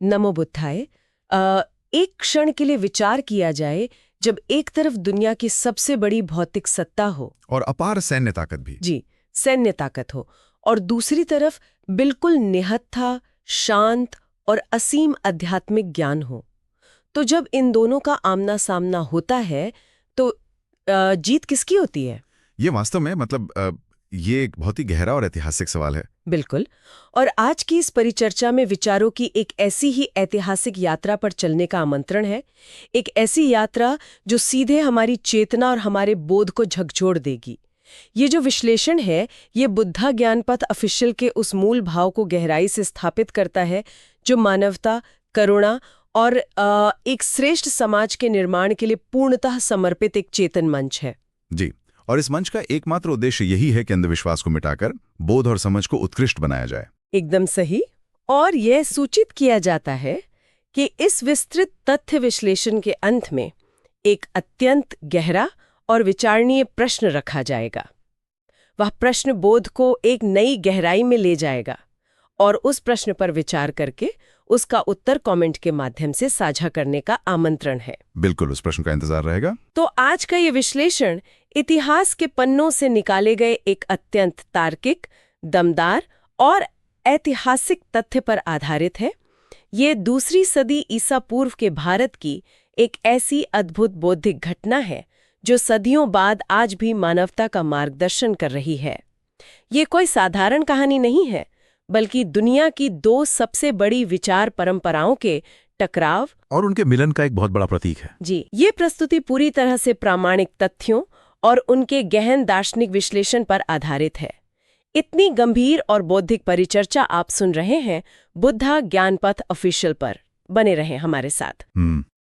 नमो बुद्धाय। एक क्षण के लिए विचार किया जाए, जब एक तरफ दुनिया की सबसे बड़ी भौतिक सत्ता हो और अपार सैन्य ताकत भी। जी, सैन्य ताकत हो, और दूसरी तरफ बिल्कुल निहत्था, शांत और असीम आध्यात्मिक ज्ञान हो, तो जब इन दोनों का आमना सामना होता है तो जीत किसकी होती है? ये वास्तव में ये एक बहुत ही गहरा और ऐतिहासिक सवाल है। बिल्कुल। और आज की इस परिचर्चा में विचारों की एक ऐसी ही ऐतिहासिक यात्रा पर चलने का आमंत्रण है। एक ऐसी यात्रा जो सीधे हमारी चेतना और हमारे बोध को झकझोर देगी। ये जो विश्लेषण है, ये बुद्धा ज्ञानपथ ऑफिशियल के उस मूल भाव को गहराई से स्थापित करता है, जो मानवता, करुणा और एक श्रेष्ठ समाज के निर्माण के लिए पूर्णतः समर्पित एक चेतन मंच है। जी, और इस मंच का एकमात्र उद्देश्य यही है कि अंधविश्वास को मिटाकर बोध और समझ को उत्कृष्ट बनाया जाए। एकदम सही। और यह सूचित किया जाता है कि इस विस्तृत तथ्य विश्लेषण के अंत में एक अत्यंत गहरा और विचारणीय प्रश्न रखा जाएगा। वह प्रश्न बोध को एक नई गहराई में ले जाएगा, और उस प्रश्न पर विचार करके उसका उत्तर कमेंट के माध्यम से साझा करने का आमंत्रण है। बिल्कुल, उस प्रश्न का इंतजार रहेगा। तो आज का ये विश्लेषण इतिहास के पन्नों से निकाले गए एक अत्यंत तार्किक, दमदार और ऐतिहासिक तथ्य पर आधारित है। ये दूसरी सदी ईसा पूर्व के भारत की एक ऐसी अद्भुत बौद्धिक घटना है जो सदियों बाद आज भी मानवता का मार्गदर्शन कर रही है। ये कोई साधारण कहानी नहीं है, बल्कि दुनिया की दो सबसे बड़ी विचार परंपराओं के टकराव और उनके मिलन का एक बहुत बड़ा प्रतीक है। जी, ये प्रस्तुति पूरी तरह से प्रामाणिक तथ्यों और उनके गहन दार्शनिक विश्लेषण पर आधारित है। इतनी गंभीर और बौद्धिक परिचर्चा आप सुन रहे हैं बुद्धा ज्ञानपथ ऑफिशियल पर। बने रहें हमारे साथ।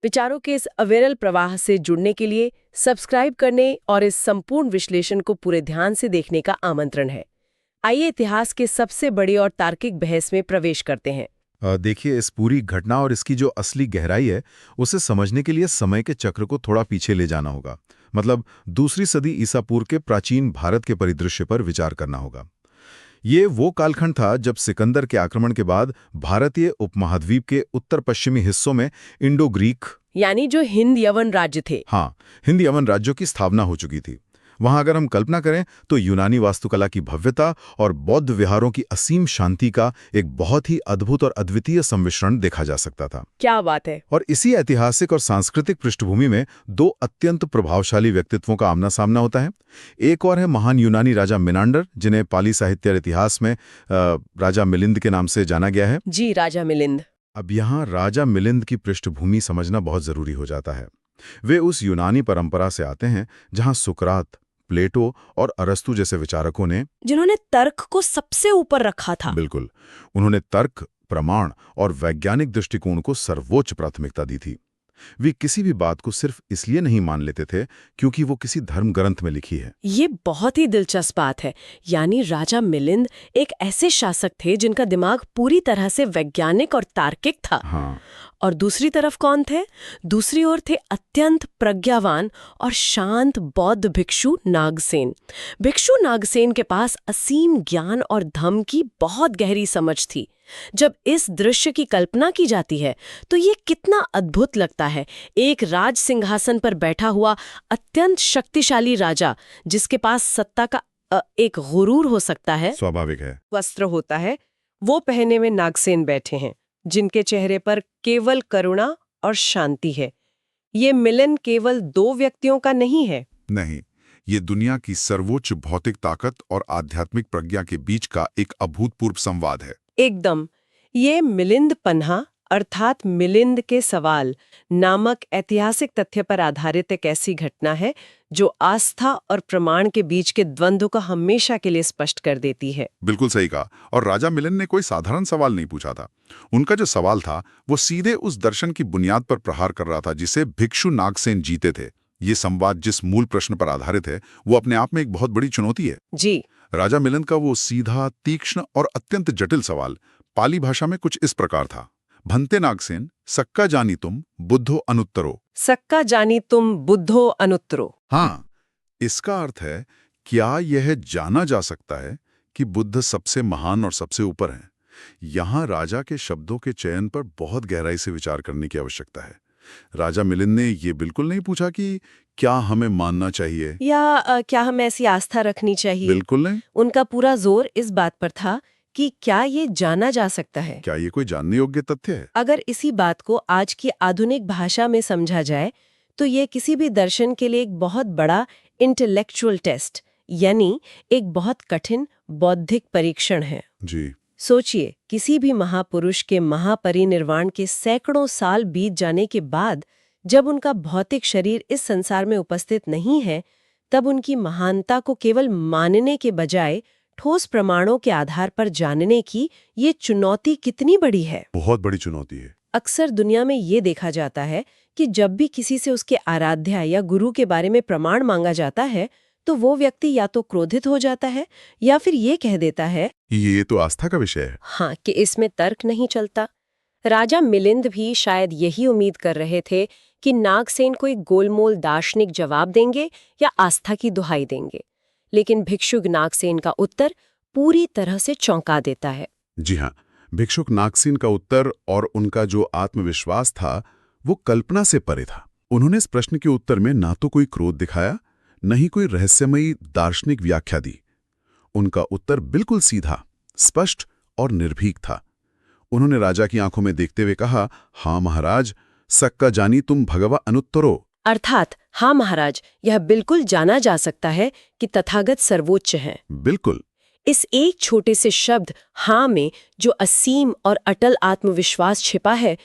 विचारों के इस अविरल प्रवाह से जुड़ने के लिए सब्सक्राइब करने और इस संपूर्ण विश्लेषण को पूरे ध्यान से देखने का आमंत्रण है। आइए इतिहास के सबसे बड़ी और तार्किक बहस में प्रवेश करते हैं। देखिए, इस पूरी घटना और इसकी जो असली गहराई है, उसे समझने के लिए समय के चक्र को थोड़ा पीछे ले जाना होगा। दूसरी सदी ईसा पूर्व के प्राचीन भारत के परिदृश्य पर विचार करना होगा। ये वो कालखंड था जब सिकंदर के आक्रमण के बाद भारतीय उपमहाद्वीप के उत्तर पश्चिमी हिस्सों में इंडो ग्रीक, यानी जो हिंद यवन राज्य थे, हिंद यवन राज्यों की स्थापना हो चुकी थी। वहां अगर हम कल्पना करें तो यूनानी वास्तुकला की भव्यता और बौद्ध विहारों की असीम शांति का एक बहुत ही अद्भुत और अद्वितीय सम्मिश्रण देखा जा सकता था। क्या बात है। और इसी ऐतिहासिक और सांस्कृतिक पृष्ठभूमि में दो अत्यंत प्रभावशाली व्यक्तित्वों का आमना सामना होता है। एक और है महान यूनानी राजा मिनांडर, जिन्हें पाली साहित्य और इतिहास में राजा मिलिंद के नाम से जाना गया है। जी, राजा मिलिंद। अब यहाँ राजा मिलिंद की पृष्ठभूमि समझना बहुत जरूरी हो जाता है। वे उस यूनानी परंपरा से आते हैं जहाँ सुकरात, प्लेटो और अरस्तु जैसे विचारकों ने, जिन्होंने तर्क को सबसे ऊपर रखा था। बिल्कुल, उन्होंने तर्क, प्रमाण और वैज्ञानिक दृष्टिकोण को सर्वोच्च प्राथमिकता दी थी। वे किसी भी बात को सिर्फ इसलिए नहीं मान लेते थे क्योंकि वो किसी धर्म ग्रंथ में लिखी है। ये बहुत ही दिलचस्प बात है। यानी राजा मिलिंद एक ऐसे शासक थे जिनका दिमाग पूरी तरह से वैज्ञानिक और तार्किक था। और दूसरी तरफ कौन थे? दूसरी ओर थे अत्यंत प्रज्ञावान और शांत बौद्ध भिक्षु नागसेन। भिक्षु नागसेन के पास असीम ज्ञान और धम्म की बहुत गहरी समझ थी। जब इस दृश्य की कल्पना की जाती है तो ये कितना अद्भुत लगता है। एक राज सिंहासन पर बैठा हुआ अत्यंत शक्तिशाली राजा, जिसके पास सत्ता का एक गुरूर हो सकता है, स्वाभाविक है, वस्त्र होता है, वो पहने में नागसेन बैठे हैं, जिनके चेहरे पर केवल करुणा और शांति है। ये मिलन केवल दो व्यक्तियों का नहीं है। नहीं, ये दुनिया की सर्वोच्च भौतिक ताकत और आध्यात्मिक प्रज्ञा के बीच का एक अभूतपूर्व संवाद है। एकदम। ये मिलिंद पन्हा अर्थात मिलिंद के सवाल नामक ऐतिहासिक तथ्य पर आधारित एक ऐसी घटना है जो आस्था और प्रमाण के बीच के द्वंद्व को हमेशा के लिए स्पष्ट कर देती है। बिल्कुल सही कहा। और राजा मिलिंद ने कोई साधारण सवाल नहीं पूछा था। उनका जो सवाल था वो सीधे उस दर्शन की बुनियाद पर प्रहार कर रहा था जिसे भिक्षु नागसेन जीते थे। ये संवाद जिस मूल प्रश्न पर आधारित है वो अपने आप में एक बहुत बड़ी चुनौती है। जी। राजा मिलिंद का वो सीधा, तीक्ष्ण और अत्यंत जटिल सवाल पाली भाषा में कुछ इस प्रकार था। भंते नागसेन, सक्का जानी तुम बुद्धो अनुत्तरो। सक्का जानी तुम बुद्धो अनुत्तरो। इसका अर्थ है, क्या यह जाना जा सकता है कि बुद्ध सबसे महान और सबसे ऊपर हैं? यहाँ राजा के शब्दों के चयन पर बहुत गहराई से विचार करने की आवश्यकता है। राजा मिलिंद ने ये बिल्कुल नहीं पूछा कि क्या हमें मानना चाहिए या क्या हमें ऐसी आस्था रखनी चाहिए। बिल्कुल नहीं। उनका पूरा जोर इस बात पर था कि क्या ये जाना जा सकता है, क्या ये कोई जानने योग्य तथ्य है? अगर इसी बात को आज की आधुनिक भाषा में समझा जाए तो ये किसी भी दर्शन के लिए एक बहुत बड़ा इंटेलेक्चुअल टेस्ट, यानी एक बहुत कठिन बौद्धिक परीक्षण है। जी। सोचिए, किसी भी महापुरुष के महापरिनिर्वाण के सैकड़ों साल बीत जाने के बाद जब उनका भौतिक शरीर इस संसार में उपस्थित नहीं है, तब उनकी महानता को केवल मानने के बजाय ठोस प्रमाणों के आधार पर जानने की ये चुनौती कितनी बड़ी है। बहुत बड़ी चुनौती है। अक्सर दुनिया में ये देखा जाता है कि जब भी किसी से उसके आराध्या या गुरु के बारे में प्रमाण मांगा जाता है तो वो व्यक्ति या तो क्रोधित हो जाता है या फिर ये कह देता है ये तो आस्था का विषय है। हाँ, कि इसमें तर्क नहीं चलता। राजा मिलिंद भी शायद यही उम्मीद कर रहे थे कि नागसेन कोई गोलमोल दार्शनिक जवाब देंगे या आस्था की दुहाई देंगे, लेकिन भिक्षुक नागसेन का उत्तर पूरी तरह से चौंका देता है। जी हाँ, भिक्षुक नागसेन का उत्तर और उनका जो आत्मविश्वास था वो कल्पना से परे था। उन्होंने इस प्रश्न के उत्तर में ना तो कोई क्रोध दिखाया, न ही कोई रहस्यमयी दार्शनिक व्याख्या दी। उनका उत्तर बिल्कुल सीधा, स्पष्ट और निर्भीक था। उन्होंने राजा की आंखों में देखते हुए कहा, हाँ महाराज, सक्का जानी तुम भगवा अनुत्तरो। अर्थात, हाँ महाराज, यह बिल्कुल जाना जा सकता है कि तथागत सर्वोच्च हैं। बिल्कुल। इस एक छोटे से शब्द हाँ में जो असीम और अटल आत्मविश्वास छिपा है,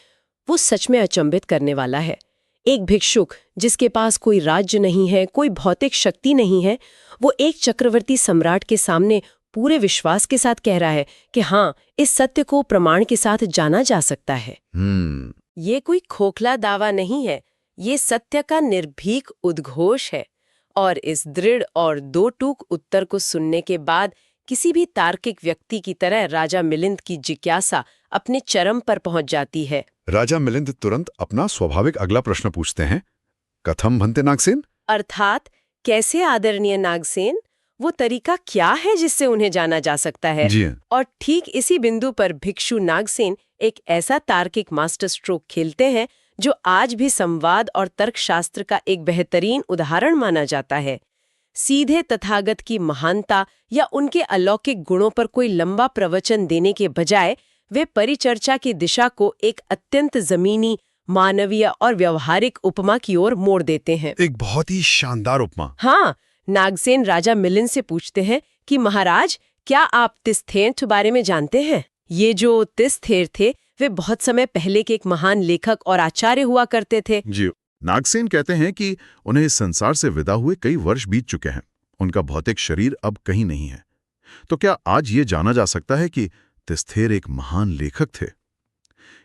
वो सच में अचंभित करने वाला है। एक भिक्षुक जिसके पास कोई राज्य नहीं है, कोई भौतिक शक्ति नहीं है, वो एक चक्रवर्ती सम्राट के सामने पूरे विश्वास के साथ कह रहा है कि हाँ, इस सत्य को प्रमाण के साथ जाना जा सकता है। ये कोई खोखला दावा नहीं है, ये सत्य का निर्भीक उद्घोष है। और इस दृढ़ और दो टूक उत्तर को सुनने के बाद किसी भी तार्किक व्यक्ति की तरह राजा मिलिंद की जिज्ञासा अपने चरम पर पहुंच जाती है। राजा मिलिंद तुरंत अपना स्वाभाविक अगला प्रश्न पूछते हैं, कथम भन्ते नागसेन? अर्थात, कैसे आदरणीय नागसेन? वो तरीका क्या है जिससे उन्हें जाना जा सकता है? जी। और ठीक इसी बिंदु पर भिक्षु नागसेन एक ऐसा तार्किक मास्टर स्ट्रोक खेलते हैं जो आज भी संवाद और तर्कशास्त्र का एक बेहतरीन उदाहरण माना जाता है। सीधे तथागत की महानता या उनके अलौकिक गुणों पर कोई लंबा प्रवचन देने के बजाय वे परिचर्चा की दिशा को एक अत्यंत जमीनी, मानवीय और व्यवहारिक उपमा की ओर मोड़ देते हैं। एक बहुत ही शानदार उपमा। हाँ, नागसेन राजा मिलिंद से पूछते हैं कि महाराज, क्या आप तिस्थेर बारे में जानते हैं? ये जो तिस्थेर थे वे बहुत समय पहले के एक महान लेखक और आचार्य हुआ करते थे। जी। नागसेन कहते हैं कि उन्हें इस संसार से विदा हुए कई वर्ष बीत चुके हैं, उनका भौतिक शरीर अब कहीं नहीं है। तो क्या आज ये जाना जा सकता है कि तिस्थेर एक महान लेखक थे?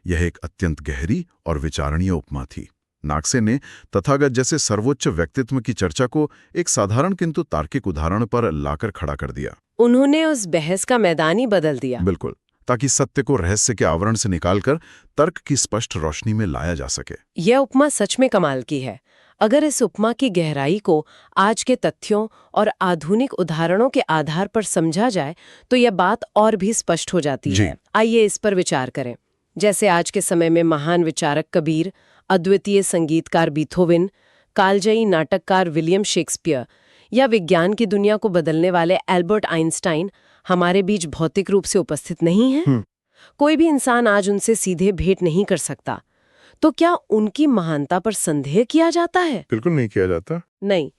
यह एक अत्यंत गहरी और विचारणीय उपमा थी। नागसेन ने तथागत जैसे सर्वोच्च व्यक्तित्व की चर्चा को एक साधारण किंतु तार्किक उदाहरण पर लाकर खड़ा कर दिया। उन्होंने उस बहस का मैदान ही बदल दिया। बिल्कुल, ताकि सत्य को रहस्य के आवरण से निकालकर तर्क की स्पष्ट रोशनी में लाया जा सके। यह उपमा सच में कमाल की है। अगर इस उपमा की गहराई को आज के तथ्यों और आधुनिक उदाहरणों के आधार पर समझा जाए तो यह बात और भी स्पष्ट हो जाती है। आइए इस पर विचार करें। जैसे आज के समय में महान विचारक कबीर, अद्वितीय संगीतकार बीथोवन, कालजयी नाटककार विलियम शेक्सपियर या विज्ञान की दुनिया को बदलने वाले एल्बर्ट आइंस्टाइन हमारे बीच भौतिक रूप से उपस्थित नहीं हैं। कोई भी इंसान आज उनसे सीधे भेंट नहीं कर सकता। तो क्या उनकी महानता पर संदेह किया जाता है? बिल्कुल नहीं किया जाता। नहीं।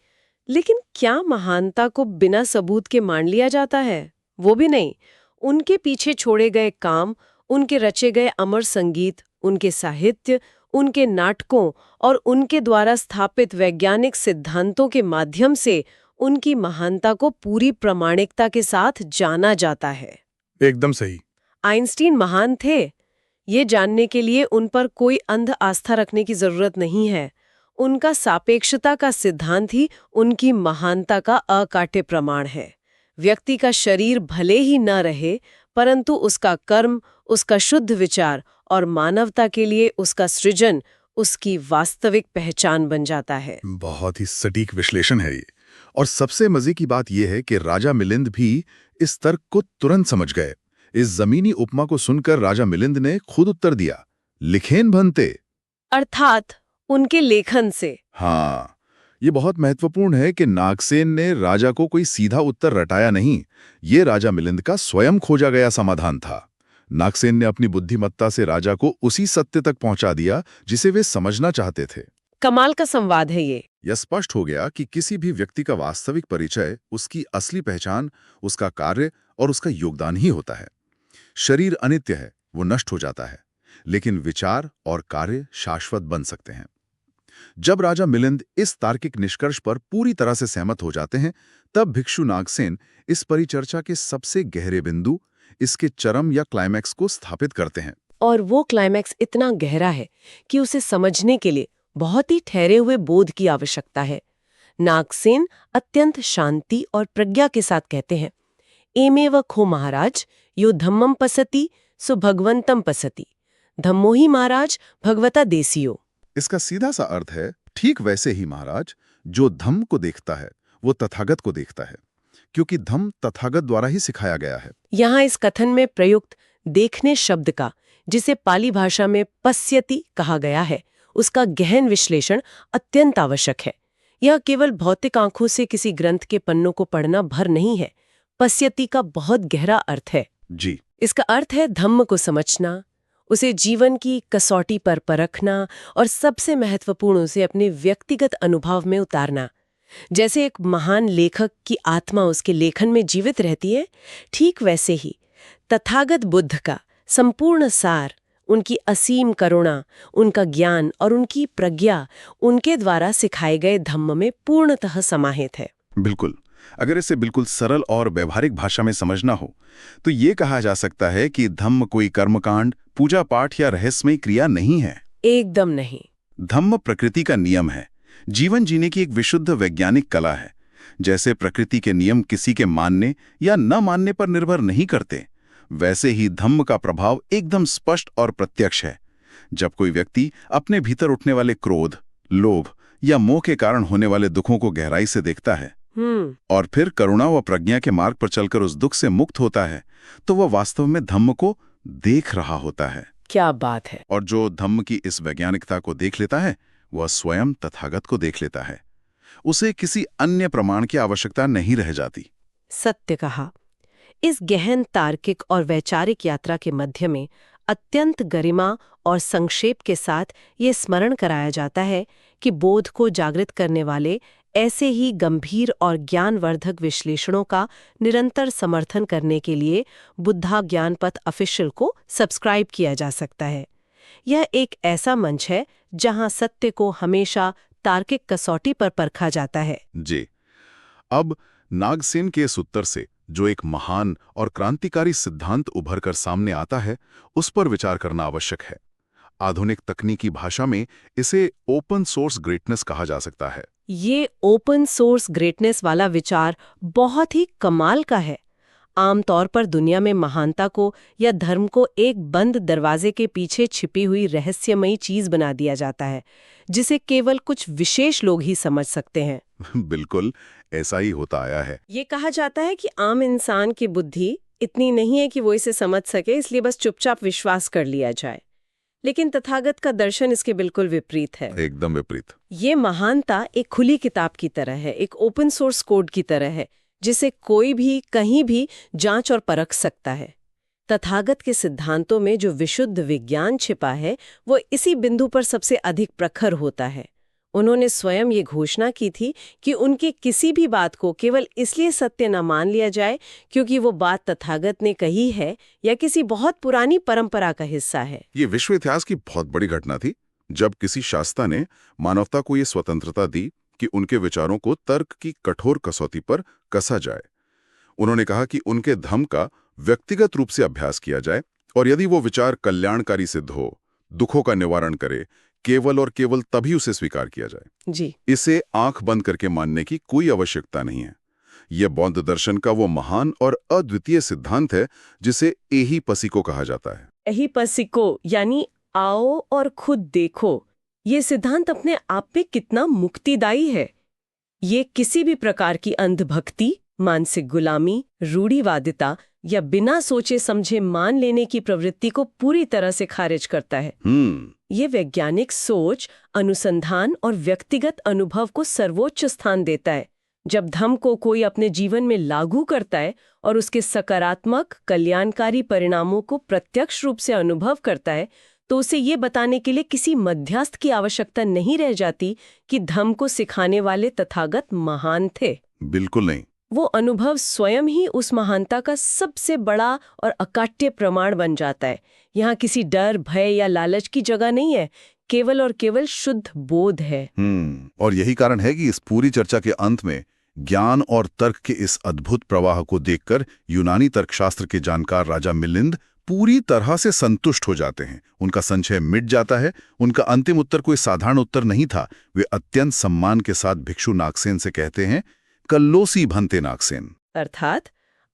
लेकिन क्या महानता को बिना सबूत के मान लिया जाता है? वो भी नहीं। उनके पीछे छोड़े गए काम, उनके रचे गए अमर संगीत, उनके साहित्य, उनके नाटकों और उनके द्वारा स्थापित वैज्ञानिक सिद्धांतों के माध्यम से उनकी महानता को पूरी प्रामाणिकता के साथ जाना जाता है। एकदम सही। आइंस्टीन महान थे, ये जानने के लिए उन पर कोई अंध आस्था रखने की जरूरत नहीं है। उनका सापेक्षता का सिद्धांत ही उनकी महानता का अकाट्य प्रमाण है। व्यक्ति का शरीर भले ही न रहे, परंतु उसका कर्म, उसका शुद्ध विचार और मानवता के लिए उसका सृजन उसकी वास्तविक पहचान बन जाता है। बहुत ही सटीक विश्लेषण है ये। और सबसे मजे की बात यह है कि राजा मिलिंद भी इस तर्क को तुरंत समझ गए। इस जमीनी उपमा को सुनकर राजा मिलिंद ने खुद उत्तर दिया, लिखेन भन्ते। अर्थात उनके लेखन से। हाँ, ये बहुत महत्वपूर्ण है कि नागसेन ने राजा को कोई सीधा उत्तर रटाया नहीं, ये राजा मिलिंद का स्वयं खोजा गया समाधान था। नागसेन ने अपनी बुद्धिमत्ता से राजा को उसी सत्य तक पहुंचा दिया जिसे वे समझना चाहते थे। कमाल का संवाद है ये। यह स्पष्ट हो गया कि किसी भी व्यक्ति का वास्तविक परिचय उसकी असली पहचान, उसका कार्य और उसका योगदान ही होता है। शरीर अनित्य है, वो नष्ट हो जाता है, लेकिन विचार और कार्य शाश्वत बन सकते हैं। जब राजा मिलिंद इस तार्किक निष्कर्ष पर पूरी तरह से सहमत हो जाते हैं, तब भिक्षु नागसेन इस परिचर्चा के सबसे गहरे बिंदु, इसके चरम या क्लाइमैक्स को स्थापित करते हैं। और वो क्लाइमैक्स इतना गहरा है कि उसे समझने के लिए बहुत ही ठहरे हुए बोध की आवश्यकता है। नागसेन अत्यंत शांति और प्रज्ञा के साथ कहते हैं, एमेव खो महाराज, यो धम्मम पसति सो भगवंतम पसति, धम्मो ही महाराज भगवता देसियो। इसका सीधा सा अर्थ है, ठीक वैसे ही महाराज, जो धम्म को देखता है वो तथागत को देखता है, क्योंकि धम्म तथागत द्वारा ही सिखाया गया है। यहाँ इस कथन में प्रयुक्त देखने शब्द का, जिसे पाली भाषा में पश्यति कहा गया है, उसका गहन विश्लेषण अत्यंत आवश्यक है। यह केवल भौतिक आंखों से किसी ग्रंथ के पन्नों को पढ़ना भर नहीं है। पश्यति का बहुत गहरा अर्थ है। जी, इसका अर्थ है धम्म को समझना, उसे जीवन की कसौटी पर परखना और सबसे महत्वपूर्ण उसे अपने व्यक्तिगत अनुभव में उतारना। जैसे एक महान लेखक की आत्मा उसके लेखन में जीवित रहती है, ठीक वैसे ही तथागत बुद्ध का संपूर्ण सार, उनकी असीम करुणा, उनका ज्ञान और उनकी प्रज्ञा उनके द्वारा सिखाए गए धम्म में पूर्णतः समाहित है। बिल्कुल। अगर इसे बिल्कुल सरल और व्यवहारिक भाषा में समझना हो तो ये कहा जा सकता है कि धम्म कोई कर्मकांड, पूजा पाठ या रहस्यमयी क्रिया नहीं है। एकदम नहीं। धम्म प्रकृति का नियम है, जीवन जीने की एक विशुद्ध वैज्ञानिक कला है। जैसे प्रकृति के नियम किसी के मानने या न मानने पर निर्भर नहीं करते, वैसे ही धम्म का प्रभाव एकदम स्पष्ट और प्रत्यक्ष है। जब कोई व्यक्ति अपने भीतर उठने वाले क्रोध, लोभ या मोह के कारण होने वाले दुखों को गहराई से देखता है और फिर करुणा व प्रज्ञा के मार्ग पर चलकर उस दुख से मुक्त होता है, तो वह वास्तव में धम्म को देख रहा होता है। क्या बात है। और जो धम्म की इस वैज्ञानिकता को देख लेता है, वह स्वयं तथागत को देख लेता है। उसे किसी अन्य प्रमाण की आवश्यकता नहीं रह जाती। सत्य कहा। इस गहन तार्किक और वैचारिक यात्रा के मध्य में अत्यंत गरिमा और संक्षेप के साथ ये स्मरण कराया जाता है कि बोध को जागृत करने वाले ऐसे ही गंभीर और ज्ञानवर्धक विश्लेषणों का निरंतर समर्थन करने के लिए बुद्धा ज्ञानपथ ऑफिशियल को सब्सक्राइब किया जा सकता है। यह एक ऐसा मंच है जहां सत्य को हमेशा तार्किक कसौटी पर परखा जाता है। जी, अब नागसेन के इस उत्तर से जो एक महान और क्रांतिकारी सिद्धांत उभरकर सामने आता है, उस पर विचार करना आवश्यक है। आधुनिक तकनीकी भाषा में इसे ओपन सोर्स ग्रेटनेस कहा जा सकता है। ये ओपन सोर्स ग्रेटनेस वाला विचार बहुत ही कमाल का है। आमतौर पर दुनिया में महानता को या धर्म को एक बंद दरवाजे के पीछे छिपी हुई रहस्यमयी चीज बना दिया जाता है, जिसे केवल कुछ विशेष लोग ही समझ सकते हैं। बिल्कुल ऐसा ही होता आया है। ये कहा जाता है कि आम इंसान की बुद्धि इतनी नहीं है कि वो इसे समझ सके, इसलिए बस चुपचाप विश्वास कर लिया जाए। लेकिन तथागत का दर्शन इसके बिल्कुल विपरीत है। एकदम विपरीत। ये महानता एक खुली किताब की तरह है, एक ओपन सोर्स कोड की तरह है, जिसे कोई भी कहीं भी जांच और परख सकता है। तथागत के सिद्धांतों में जो विशुद्ध विज्ञान छिपा है, वो इसी बिंदु पर सबसे अधिक प्रखर होता है। उन्होंने स्वयं ये घोषणा की थी कि उनके किसी भी बात को केवल इसलिए सत्य न मान लिया जाए क्योंकि वो बात तथागत ने कही है या किसी बहुत पुरानी परंपरा का हिस्सा है। ये विश्व इतिहास की बहुत बड़ी घटना थी, जब किसी शास्त्र ने मानवता को ये स्वतंत्रता दी कि उनके विचारों को तर्क की कठोर कसौटी पर कसा जाए। उन्होंने कहा कि उनके धम्म का व्यक्तिगत रूप से अभ्यास किया जाए और यदि वो विचार कल्याणकारी सिद्ध हो, दुखों का निवारण करे, केवल और केवल तभी उसे स्वीकार किया जाए। जी, इसे आंख बंद करके मानने की कोई आवश्यकता नहीं है। यह बौद्ध दर्शन का वो महान और अद्वितीय सिद्धांत है जिसे एहिपसिको कहा जाता है। एहिपसिको यानी आओ और खुद देखो। ये सिद्धांत अपने आप में कितना मुक्तिदायी है। ये किसी भी प्रकार की अंधभक्ति, मानसिक गुलामी, रूढ़िवादिता या बिना सोचे समझे मान लेने की प्रवृत्ति को पूरी तरह से खारिज करता है। ये वैज्ञानिक सोच, अनुसंधान और व्यक्तिगत अनुभव को सर्वोच्च स्थान देता है। जब धम्म को कोई अपने जीवन में लागू करता है और उसके सकारात्मक, कल्याणकारी परिणामों को प्रत्यक्ष रूप से अनुभव करता है, तो उसे ये बताने के लिए किसी मध्यस्थ की आवश्यकता नहीं रह जाती कि धम्म को सिखाने वाले तथागत महान थे। बिल्कुल नहीं। वो अनुभव स्वयं ही उस महानता का सबसे बड़ा और अकाट्य प्रमाण बन जाता है। यहाँ किसी डर, भय या लालच की जगह नहीं है, केवल और केवल शुद्ध बोध है। और यही कारण है कि इस पूरी चर्चा के अंत में ज्ञान और तर्क के इस अद्भुत प्रवाह को देखकर यूनानी तर्कशास्त्र के जानकार राजा मिलिंद पूरी तरह से संतुष्ट हो जाते हैं। उनका संशय मिट जाता है। उनका अंतिम उत्तर कोई साधारण उत्तर नहीं था। वे अत्यंत सम्मान के साथ भिक्षु नागसेन से कहते हैं, कल्लोसी भंते नागसेन, अर्थात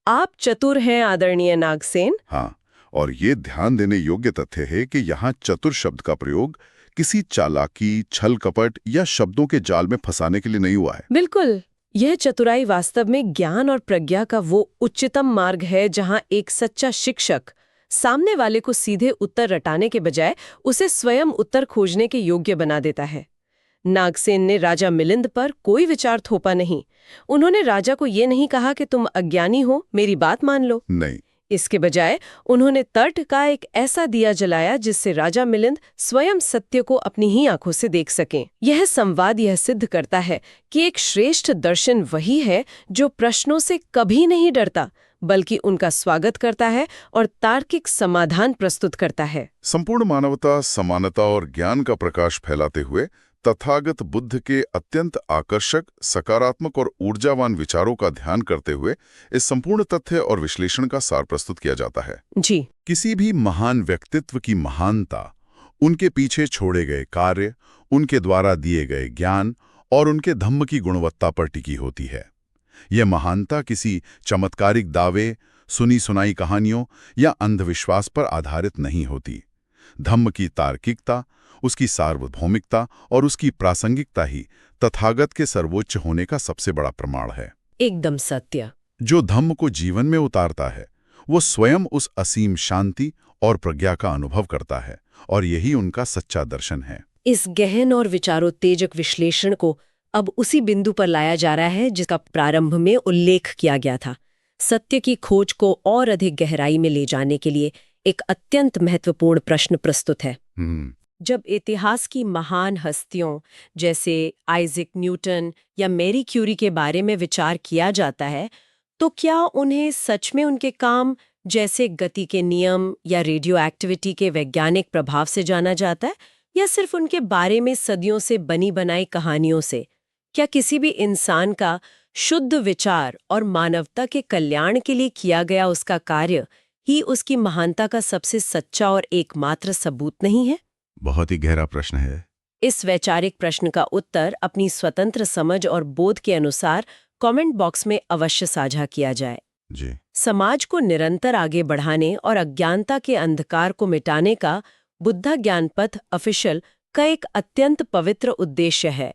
आप चतुर हैं आदरणीय नागसेन। हाँ, और ये ध्यान देने योग्य तथ्य है कि यहाँ चतुर शब्द का प्रयोग किसी चालाकी, छल कपट या शब्दों के जाल में फंसाने के लिए नहीं हुआ है। बिल्कुल, यह चतुराई वास्तव में ज्ञान और प्रज्ञा का वो उच्चतम मार्ग है जहाँ एक सच्चा शिक्षक सामने वाले को सीधे उत्तर रटाने के बजाय उसे स्वयं उत्तर खोजने के योग्य बना देता है। नागसेन ने राजा मिलिंद पर कोई विचार थोपा नहीं। उन्होंने राजा को ये नहीं कहा कि तुम अज्ञानी हो, मेरी बात मान लो। नहीं, इसके बजाय उन्होंने तर्क का एक ऐसा दिया जलाया जिससे राजा मिलिंद स्वयं सत्य को अपनी ही आंखों से देख सकें। यह संवाद यह सिद्ध करता है कि एक श्रेष्ठ दर्शन वही है जो प्रश्नों से कभी नहीं डरता, बल्कि उनका स्वागत करता है और तार्किक समाधान प्रस्तुत करता है। संपूर्ण मानवता, समानता और ज्ञान का प्रकाश फैलाते हुए तथागत बुद्ध के अत्यंत आकर्षक, सकारात्मक और ऊर्जावान विचारों का ध्यान करते हुए इस संपूर्ण तथ्य और विश्लेषण का सार प्रस्तुत किया जाता है। जी, किसी भी महान व्यक्तित्व की महानता उनके पीछे छोड़े गए कार्य, उनके द्वारा दिए गए ज्ञान और उनके धम्म की गुणवत्ता पर टिकी होती है। यह महानता किसी चमत्कारिक दावे, सुनी सुनाई कहानियों या अंधविश्वास पर आधारित नहीं होती। धम्म की तार्किकता, उसकी सार्वभौमिकता और उसकी प्रासंगिकता ही तथागत के सर्वोच्च होने का सबसे बड़ा प्रमाण है। एकदम सत्य। जो धम्म को जीवन में उतारता है, वो स्वयं उस असीम शांति और प्रज्ञा का अनुभव करता है, और यही उनका सच्चा दर्शन है। इस गहन और विचारोत्तेजक विश्लेषण को अब उसी बिंदु पर लाया जा रहा है जिसका प्रारंभ में उल्लेख किया गया था। सत्य की खोज को और अधिक गहराई में ले जाने के लिए एक अत्यंत महत्वपूर्ण प्रश्न प्रस्तुत है। जब इतिहास की महान हस्तियों जैसे आइजैक न्यूटन या मैरी क्यूरी के बारे में विचार किया जाता है, तो क्या उन्हें सच में उनके काम जैसे गति के नियम या रेडियो एक्टिविटी के वैज्ञानिक प्रभाव से जाना जाता है, या सिर्फ उनके बारे में सदियों से बनी बनाई कहानियों से? क्या किसी भी इंसान का शुद्ध विचार और मानवता के कल्याण के लिए किया गया उसका कार्य ही उसकी महानता का सबसे सच्चा और एकमात्र सबूत नहीं है? बहुत ही गहरा प्रश्न है। इस वैचारिक प्रश्न का उत्तर अपनी स्वतंत्र समझ और बोध के अनुसार कमेंट बॉक्स में अवश्य साझा किया जाए। जी। समाज को निरंतर आगे बढ़ाने और अज्ञानता के अंधकार को मिटाने का बुद्ध ज्ञान पथ ऑफिशियल का एक अत्यंत पवित्र उद्देश्य है।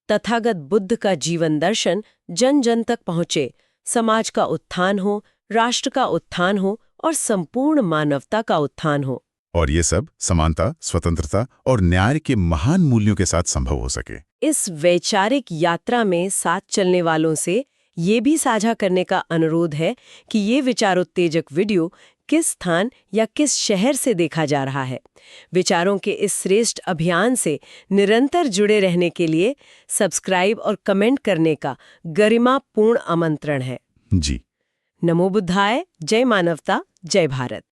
तथागत बुद्ध का जीवन दर्शन जन जन तक पहुँचे, समाज का उत्थान हो, राष्ट्र का उत्थान हो और संपूर्ण मानवता का उत्थान हो। और ये सब समानता, स्वतंत्रता और न्याय के महान मूल्यों के साथ संभव हो सके। इस वैचारिक यात्रा में साथ चलने वालों से ये भी साझा करने का अनुरोध है कि ये विचारोत्तेजक वीडियो किस स्थान या किस शहर से देखा जा रहा है। विचारों के इस श्रेष्ठ अभियान से निरंतर जुड़े रहने के लिए सब्सक्राइब और कमेंट करने का गरिमापूर्ण आमंत्रण है। जी। नमो बुद्धाय। जय मानवता, जय भारत।